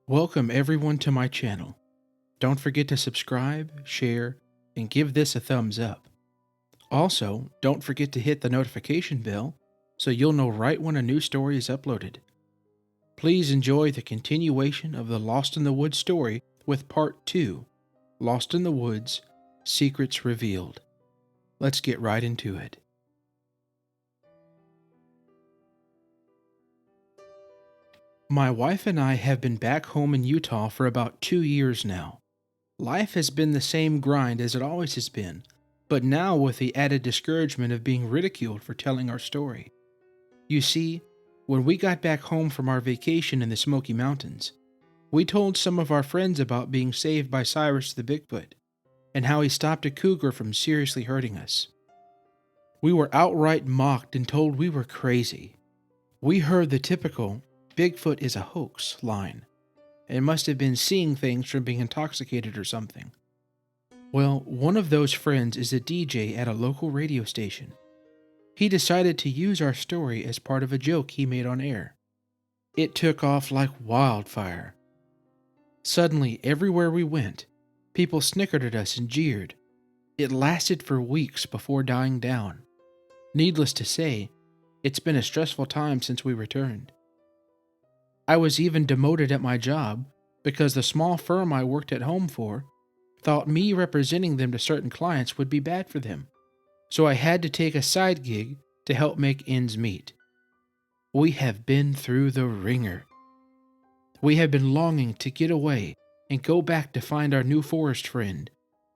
Welcome everyone to my channel. Don't forget to subscribe, share, and give this a thumbs up. Also, don't forget to hit the notification bell so you'll know right when a new story is uploaded. Please enjoy the continuation of the Lost in the Woods story with part 2, Lost in the Woods, Secrets Revealed. Let's get right into it. My wife and I have been back home in Utah for about 2 years now. Life has been the same grind as it always has been, but now with the added discouragement of being ridiculed for telling our story. You see, when we got back home from our vacation in the Smoky Mountains, we told some of our friends about being saved by Cyrus the Bigfoot and how he stopped a cougar from seriously hurting us. We were outright mocked and told we were crazy. We heard the typical "Bigfoot is a hoax" line and must have been seeing things from being intoxicated or something. Well, one of those friends is a DJ at a local radio station. He decided to use our story as part of a joke he made on air. It took off like wildfire. Suddenly, everywhere we went, people snickered at us and jeered. It lasted for weeks before dying down. Needless to say, it's been a stressful time since we returned. I was even demoted at my job because the small firm I worked at home for thought me representing them to certain clients would be bad for them, so I had to take a side gig to help make ends meet. We have been through the ringer. We have been longing to get away and go back to find our new forest friend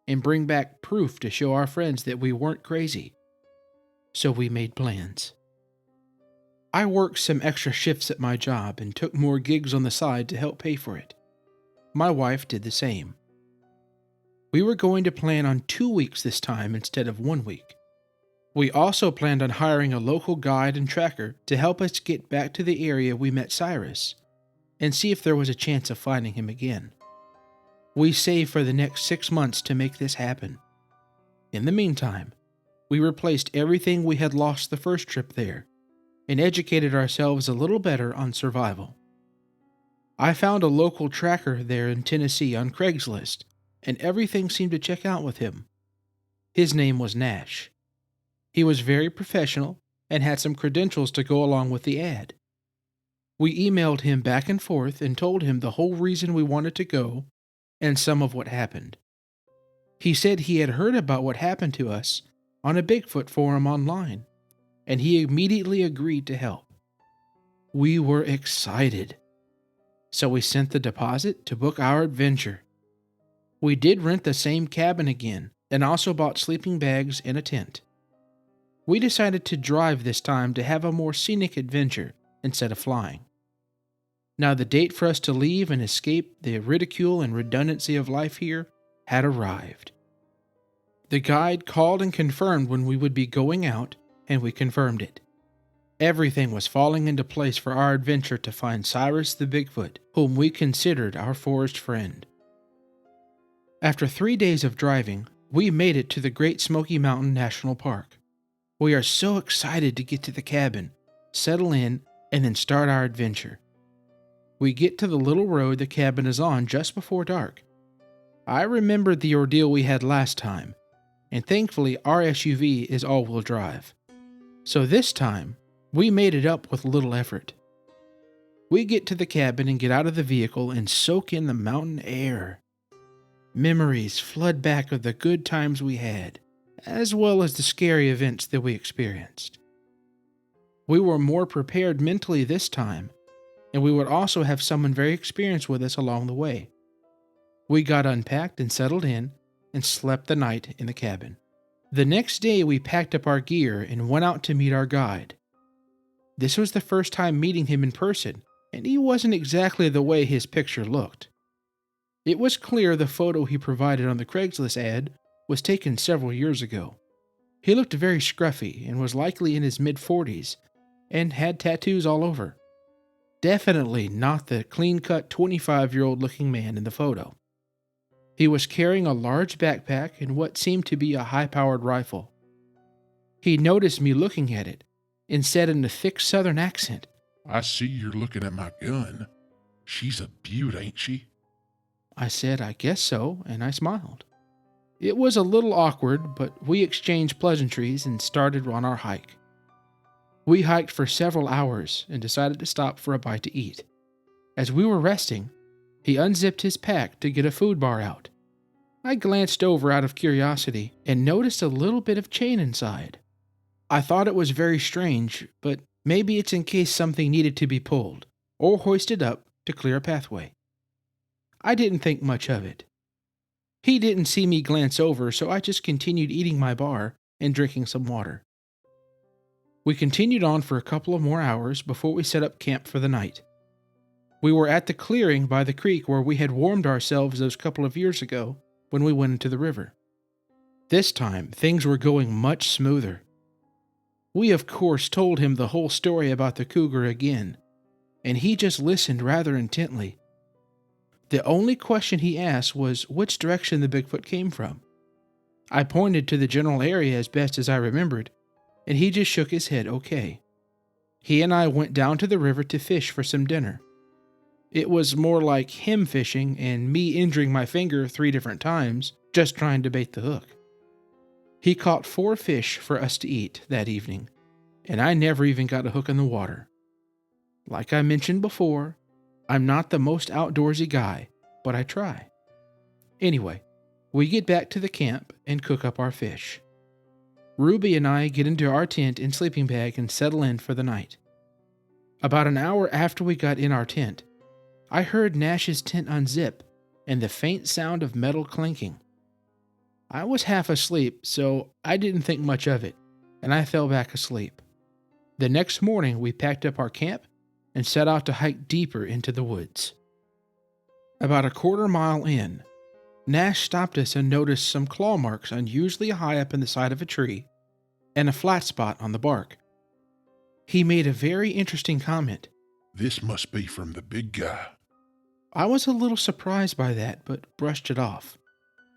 and bring back proof to show our friends that we weren't crazy. So we made plans. I worked some extra shifts at my job and took more gigs on the side to help pay for it. My wife did the same. We were going to plan on 2 weeks this time instead of 1 week. We also planned on hiring a local guide and tracker to help us get back to the area we met Cyrus and see if there was a chance of finding him again. We saved for the next 6 months to make this happen. In the meantime, we replaced everything we had lost the first trip there and educated ourselves a little better on survival. I found a local tracker there in Tennessee on Craigslist, and everything seemed to check out with him. His name was Nash. He was very professional and had some credentials to go along with the ad. We emailed him back and forth and told him the whole reason we wanted to go and some of what happened. He said he had heard about what happened to us on a Bigfoot forum online, and he immediately agreed to help. We were excited. So we sent the deposit to book our adventure. We did rent the same cabin again and also bought sleeping bags and a tent. We decided to drive this time to have a more scenic adventure instead of flying. Now the date for us to leave and escape the ridicule and redundancy of life here had arrived. The guide called and confirmed when we would be going out, and we confirmed it. Everything was falling into place for our adventure to find Cyrus the Bigfoot, whom we considered our forest friend. After 3 days of driving, we made it to the Great Smoky Mountain National Park. We are so excited to get to the cabin, settle in, and then start our adventure. We get to the little road the cabin is on just before dark. I remembered the ordeal we had last time, and thankfully our SUV is all-wheel drive. So this time, we made it up with little effort. We get to the cabin and get out of the vehicle and soak in the mountain air. Memories flood back of the good times we had, as well as the scary events that we experienced. We were more prepared mentally this time, and we would also have someone very experienced with us along the way. We got unpacked and settled in and slept the night in the cabin. The next day we packed up our gear and went out to meet our guide. This was the first time meeting him in person, and he wasn't exactly the way his picture looked. It was clear the photo he provided on the Craigslist ad was taken several years ago. He looked very scruffy and was likely in his mid-40s and had tattoos all over. Definitely not the clean-cut 25-year-old looking man in the photo. He was carrying a large backpack and what seemed to be a high-powered rifle. He noticed me looking at it and said in a thick southern accent, "I see you're looking at my gun. She's a beaut, ain't she? I said, I guess so, and I smiled. It was a little awkward, but we exchanged pleasantries and started on our hike. We hiked for several hours and decided to stop for a bite to eat. As we were resting, he unzipped his pack to get a food bar out. I glanced over out of curiosity and noticed a little bit of chain inside. I thought it was very strange, but maybe it's in case something needed to be pulled or hoisted up to clear a pathway. I didn't think much of it. He didn't see me glance over, so I just continued eating my bar and drinking some water. We continued on for a couple of more hours before we set up camp for the night. We were at the clearing by the creek where we had warmed ourselves those couple of years ago when we went into the river. This time, things were going much smoother. We, of course, told him the whole story about the cougar again, and he just listened rather intently. The only question he asked was which direction the Bigfoot came from. I pointed to the general area as best as I remembered, and he just shook his head okay. He and I went down to the river to fish for some dinner. It was more like him fishing and me injuring my finger 3 different times just trying to bait the hook. He caught 4 fish for us to eat that evening, and I never even got a hook in the water. Like I mentioned before, I'm not the most outdoorsy guy, but I try. Anyway, we get back to the camp and cook up our fish. Ruby and I get into our tent and sleeping bag and settle in for the night. About an hour after we got in our tent, I heard Nash's tent unzip and the faint sound of metal clinking. I was half asleep, so I didn't think much of it, and I fell back asleep. The next morning, we packed up our camp and set out to hike deeper into the woods. About a quarter mile in, Nash stopped us and noticed some claw marks unusually high up in the side of a tree and a flat spot on the bark. He made a very interesting comment. This must be from the big guy. I was a little surprised by that, but brushed it off.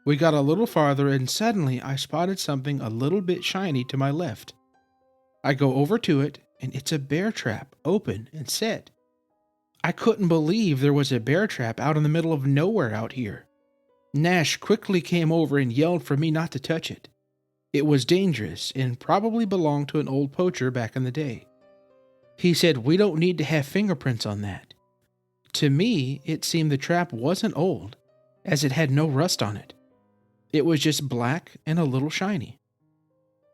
We got a little farther and suddenly I spotted something a little bit shiny to my left. I go over to it and it's a bear trap, open and set. I couldn't believe there was a bear trap out in the middle of nowhere out here. Nash quickly came over and yelled for me not to touch it. It was dangerous and probably belonged to an old poacher back in the day. He said we don't need to have fingerprints on that. To me, it seemed the trap wasn't old, as it had no rust on it. It was just black and a little shiny.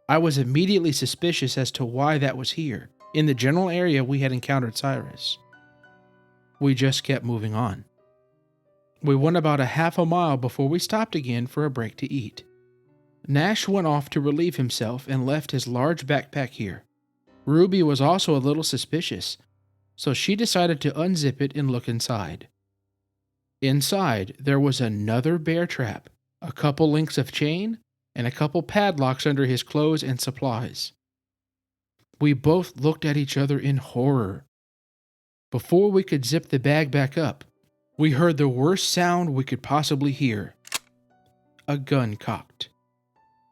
I was immediately suspicious as to why that was here, in the general area we had encountered Cyrus. We just kept moving on. We went about a half a mile before we stopped again for a break to eat. Nash went off to relieve himself and left his large backpack here. Ruby was also a little suspicious, so she decided to unzip it and look inside. Inside, there was another bear trap, a couple links of chain, and a couple padlocks under his clothes and supplies. We both looked at each other in horror. Before we could zip the bag back up, we heard the worst sound we could possibly hear. A gun cocked.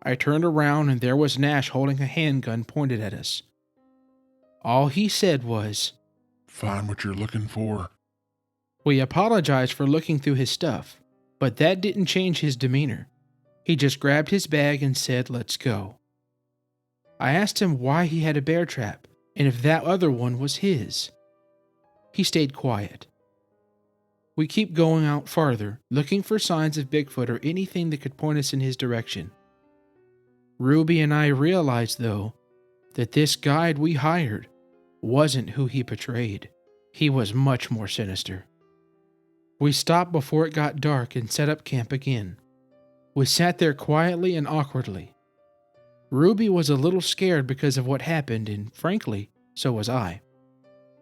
I turned around and there was Nash holding a handgun pointed at us. All he said was, Find what you're looking for. We apologized for looking through his stuff, but that didn't change his demeanor. He just grabbed his bag and said, let's go. I asked him why he had a bear trap and if that other one was his. He stayed quiet. We keep going out farther, looking for signs of Bigfoot or anything that could point us in his direction. Ruby and I realized, though, that this guide we hired wasn't who he portrayed. He was much more sinister. We stopped before it got dark and set up camp again. We sat there quietly and awkwardly. Ruby was a little scared because of what happened, and frankly, so was I.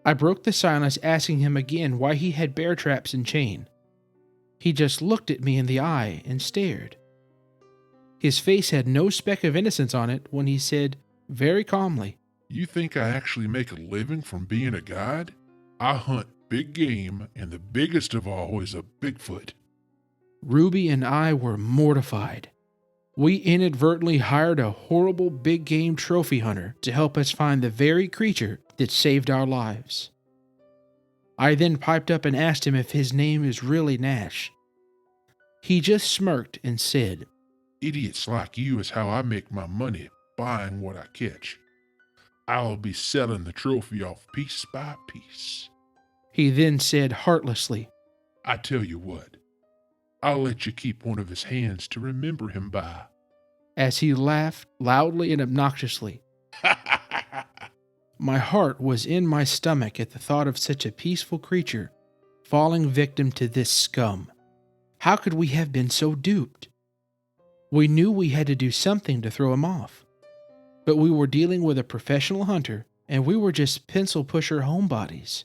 I broke the silence asking him again why he had bear traps and chain. He just looked at me in the eye and stared. His face had no speck of innocence on it when he said, very calmly, You think I actually make a living from being a guide? I hunt big game, and the biggest of all is a Bigfoot. Ruby and I were mortified. We inadvertently hired a horrible big game trophy hunter to help us find the very creature that saved our lives. I then piped up and asked him if his name is really Nash. He just smirked and said, Idiots like you is how I make my money, buying what I catch. I'll be selling the trophy off piece by piece. He then said heartlessly, I tell you what, I'll let you keep one of his hands to remember him by. as he laughed loudly and obnoxiously. My heart was in my stomach at the thought of such a peaceful creature falling victim to this scum. How could we have been so duped? We knew we had to do something to throw him off, but we were dealing with a professional hunter and we were just pencil pusher homebodies.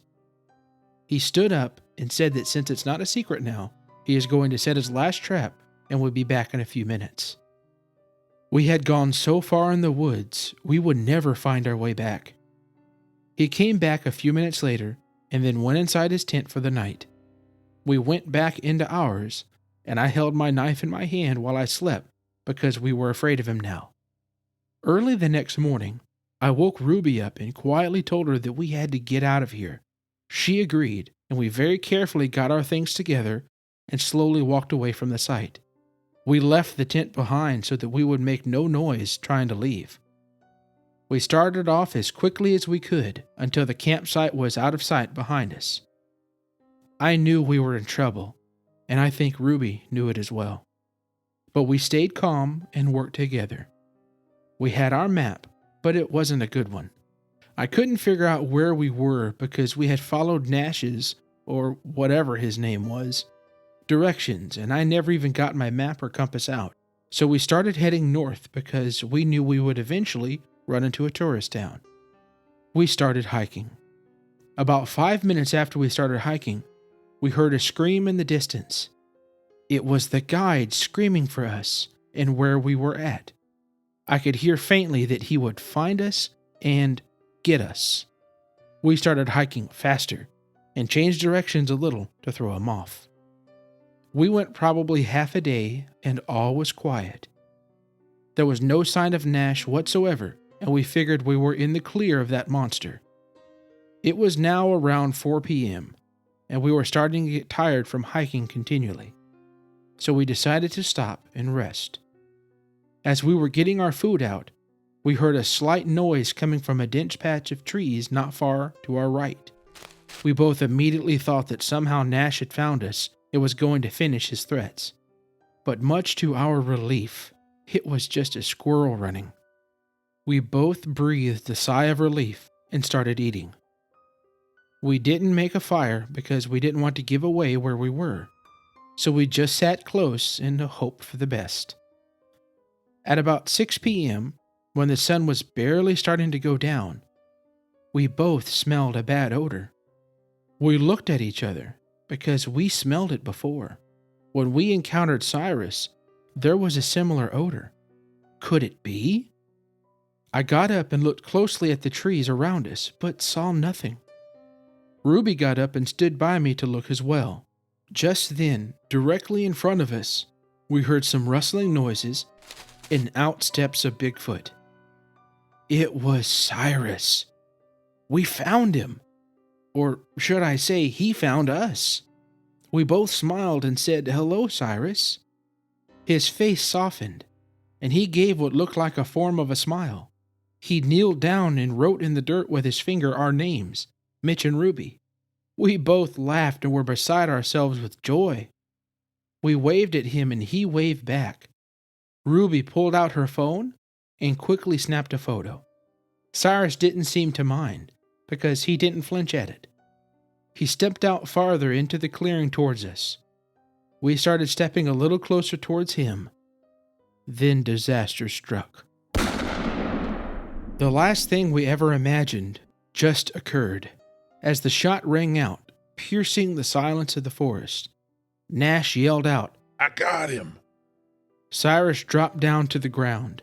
He stood up and said that since it's not a secret now, he is going to set his last trap and would be back in a few minutes. We had gone so far in the woods, we would never find our way back. He came back a few minutes later and then went inside his tent for the night. We went back into ours, and I held my knife in my hand while I slept because we were afraid of him now. Early the next morning, I woke Ruby up and quietly told her that we had to get out of here. She agreed, and we very carefully got our things together and slowly walked away from the site. We left the tent behind so that we would make no noise trying to leave. We started off as quickly as we could until the campsite was out of sight behind us. I knew we were in trouble, and I think Ruby knew it as well. But we stayed calm and worked together. We had our map, but it wasn't a good one. I couldn't figure out where we were because we had followed Nash's, or whatever his name was, directions, and I never even got my map or compass out. So we started heading north because we knew we would eventually run into a tourist town. We started hiking. About 5 minutes after we started hiking, we heard a scream in the distance. It was the guide screaming for us and where we were at. I could hear faintly that he would find us and get us. We started hiking faster and changed directions a little to throw him off. We went probably half a day and all was quiet. There was no sign of Nash whatsoever, and we figured we were in the clear of that monster. It was now around 4 p.m., and we were starting to get tired from hiking continually. So we decided to stop and rest. As we were getting our food out, we heard a slight noise coming from a dense patch of trees not far to our right. We both immediately thought that somehow Nash had found us and was going to finish his threats. But much to our relief, it was just a squirrel running. We both breathed a sigh of relief and started eating. We didn't make a fire because we didn't want to give away where we were, so we just sat close and hoped for the best. At about 6 p.m., when the sun was barely starting to go down, we both smelled a bad odor. We looked at each other because we smelled it before. When we encountered Cyrus, there was a similar odor. Could it be? I got up and looked closely at the trees around us, but saw nothing. Ruby got up and stood by me to look as well. Just then, directly in front of us, we heard some rustling noises, and out steps a Bigfoot. It was Cyrus. We found him. Or should I say, he found us. We both smiled and said, "Hello, Cyrus." His face softened, and he gave what looked like a form of a smile. He kneeled down and wrote in the dirt with his finger our names, Mitch and Ruby. We both laughed and were beside ourselves with joy. We waved at him and he waved back. Ruby pulled out her phone and quickly snapped a photo. Cyrus didn't seem to mind because he didn't flinch at it. He stepped out farther into the clearing towards us. We started stepping a little closer towards him. Then disaster struck. The last thing we ever imagined just occurred. As the shot rang out, piercing the silence of the forest, Nash yelled out, I got him. Cyrus dropped down to the ground.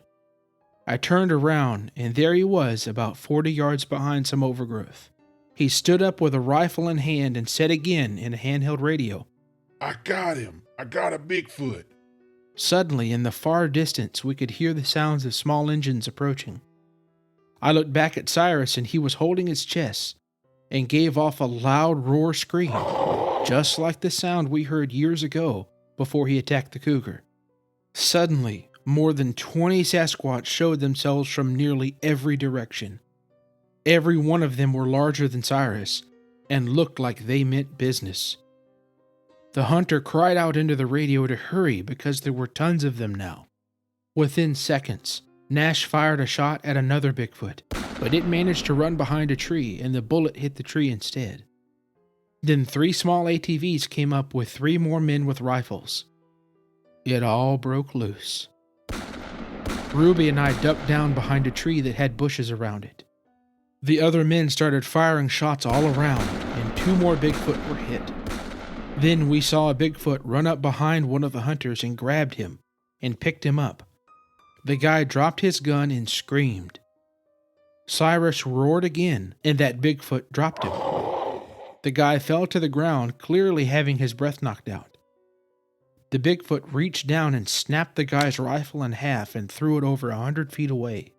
I turned around, and there he was, about 40 yards behind some overgrowth. He stood up with a rifle in hand and said again in a handheld radio, I got him. I got a Bigfoot. Suddenly, in the far distance, we could hear the sounds of small engines approaching. I looked back at Cyrus, and he was holding his chest, and gave off a loud roar scream, just like the sound we heard years ago before he attacked the cougar. Suddenly, more than 20 Sasquatch showed themselves from nearly every direction. Every one of them were larger than Cyrus and looked like they meant business. The hunter cried out into the radio to hurry because there were tons of them now. Within seconds, Nash fired a shot at another Bigfoot, but it managed to run behind a tree and the bullet hit the tree instead. Then 3 small ATVs came up with 3 more men with rifles. It all broke loose. Ruby and I ducked down behind a tree that had bushes around it. The other men started firing shots all around, and 2 more Bigfoot were hit. Then we saw a Bigfoot run up behind one of the hunters and grabbed him and picked him up. The guy dropped his gun and screamed. Cyrus roared again, and that Bigfoot dropped him. The guy fell to the ground, clearly having his breath knocked out. The Bigfoot reached down and snapped the guy's rifle in half and threw it over 100 feet away.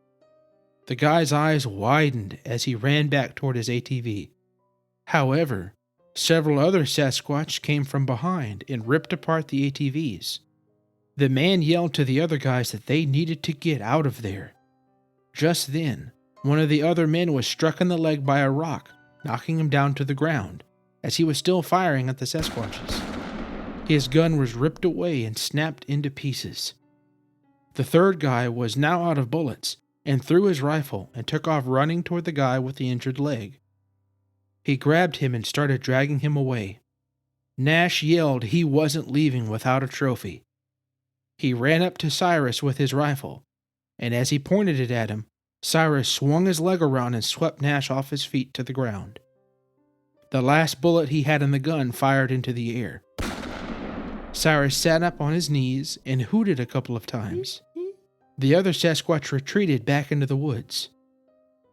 The guy's eyes widened as he ran back toward his ATV. However, several other Sasquatch came from behind and ripped apart the ATVs. The man yelled to the other guys that they needed to get out of there. Just then, one of the other men was struck in the leg by a rock, knocking him down to the ground, as he was still firing at the Sasquatches. His gun was ripped away and snapped into pieces. The third guy was now out of bullets and threw his rifle and took off running toward the guy with the injured leg. He grabbed him and started dragging him away. Nash yelled he wasn't leaving without a trophy. He ran up to Cyrus with his rifle, and as he pointed it at him, Cyrus swung his leg around and swept Nash off his feet to the ground. The last bullet he had in the gun fired into the air. Cyrus sat up on his knees and hooted a couple of times. The other Sasquatch retreated back into the woods.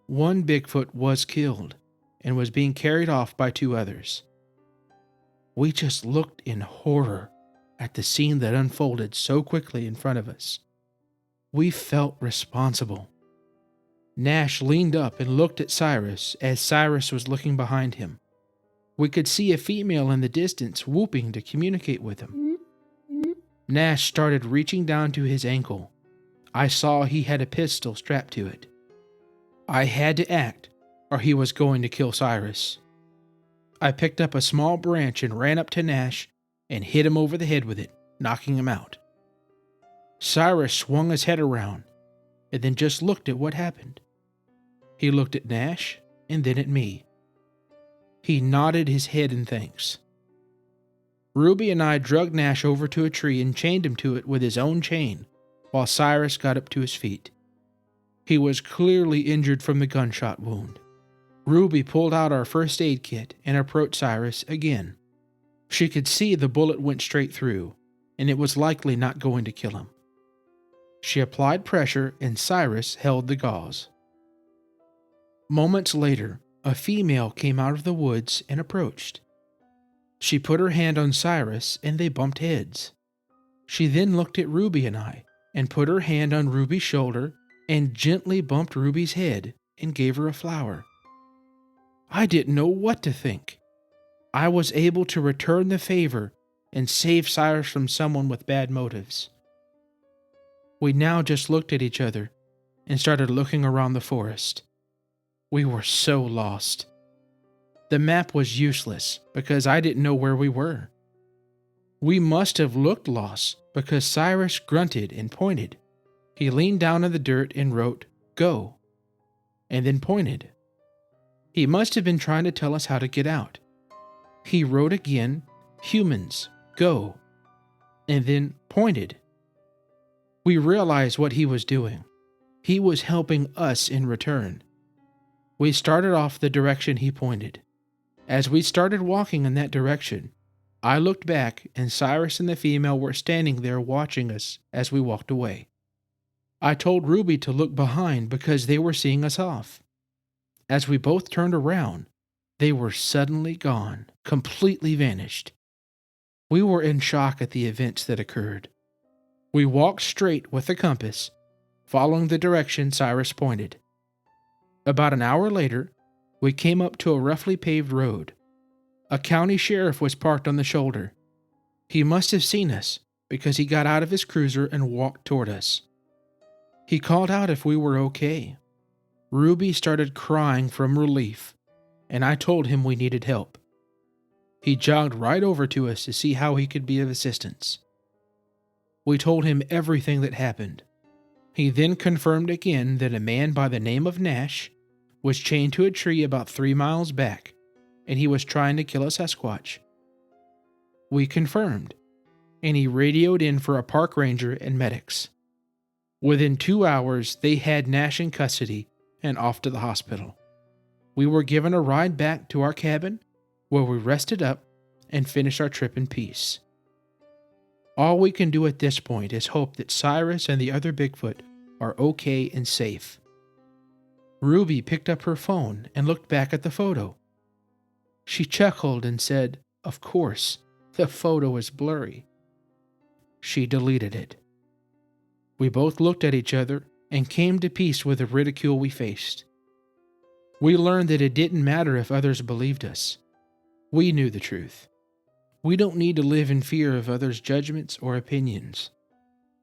One Bigfoot was killed and was being carried off by 2 others. We just looked in horror at the scene that unfolded so quickly in front of us. We felt responsible. Nash leaned up and looked at Cyrus as Cyrus was looking behind him. We could see a female in the distance whooping to communicate with him. Nash started reaching down to his ankle. I saw he had a pistol strapped to it. I had to act, or he was going to kill Cyrus. I picked up a small branch and ran up to Nash and hit him over the head with it, knocking him out. Cyrus swung his head around and then just looked at what happened. He looked at Nash and then at me. He nodded his head in thanks. Ruby and I dragged Nash over to a tree and chained him to it with his own chain, while Cyrus got up to his feet. He was clearly injured from the gunshot wound. Ruby pulled out our first aid kit and approached Cyrus again. She could see the bullet went straight through, and it was likely not going to kill him. She applied pressure, and Cyrus held the gauze. Moments later, a female came out of the woods and approached. She put her hand on Cyrus, and they bumped heads. She then looked at Ruby and I, and put her hand on Ruby's shoulder, and gently bumped Ruby's head, and gave her a flower. I didn't know what to think. I was able to return the favor and save Cyrus from someone with bad motives. We now just looked at each other and started looking around the forest. We were so lost. The map was useless because I didn't know where we were. We must have looked lost because Cyrus grunted and pointed. He leaned down in the dirt and wrote, "Go," and then pointed. He must have been trying to tell us how to get out. He wrote again, "Humans, go," and then pointed. We realized what he was doing. He was helping us in return. We started off the direction he pointed. As we started walking in that direction, I looked back and Cyrus and the female were standing there watching us as we walked away. I told Ruby to look behind because they were seeing us off. As we both turned around, they were suddenly gone, completely vanished. We were in shock at the events that occurred. We walked straight with the compass, following the direction Cyrus pointed. About an hour later, We came up to a roughly paved road. A county sheriff was parked on the shoulder. He must have seen us because he got out of his cruiser and walked toward us. He called out if we were okay. Ruby started crying from relief, and I told him we needed help. He jogged right over to us to see how he could be of assistance. We told him everything that happened. He then confirmed again that a man by the name of Nash was chained to a tree about 3 miles back, and he was trying to kill a Sasquatch. We confirmed, and he radioed in for a park ranger and medics. Within 2 hours, they had Nash in custody and off to the hospital. We were given a ride back to our cabin, where we rested up and finished our trip in peace. All we can do at this point is hope that Cyrus and the other Bigfoot are okay and safe. Ruby picked up her phone and looked back at the photo. She chuckled and said, "Of course, the photo is blurry." She deleted it. We both looked at each other and came to peace with the ridicule we faced. We learned that it didn't matter if others believed us. We knew the truth. We don't need to live in fear of others' judgments or opinions.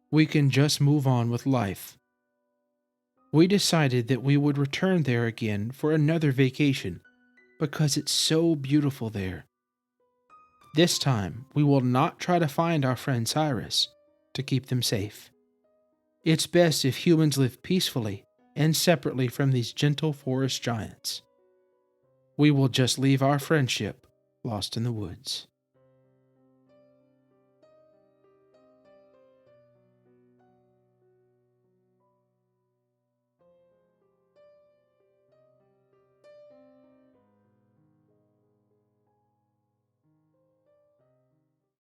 We can just move on with life. We decided that we would return there again for another vacation because it's so beautiful there. This time, we will not try to find our friend Cyrus to keep them safe. It's best if humans live peacefully and separately from these gentle forest giants. We will just leave our friendship lost in the woods.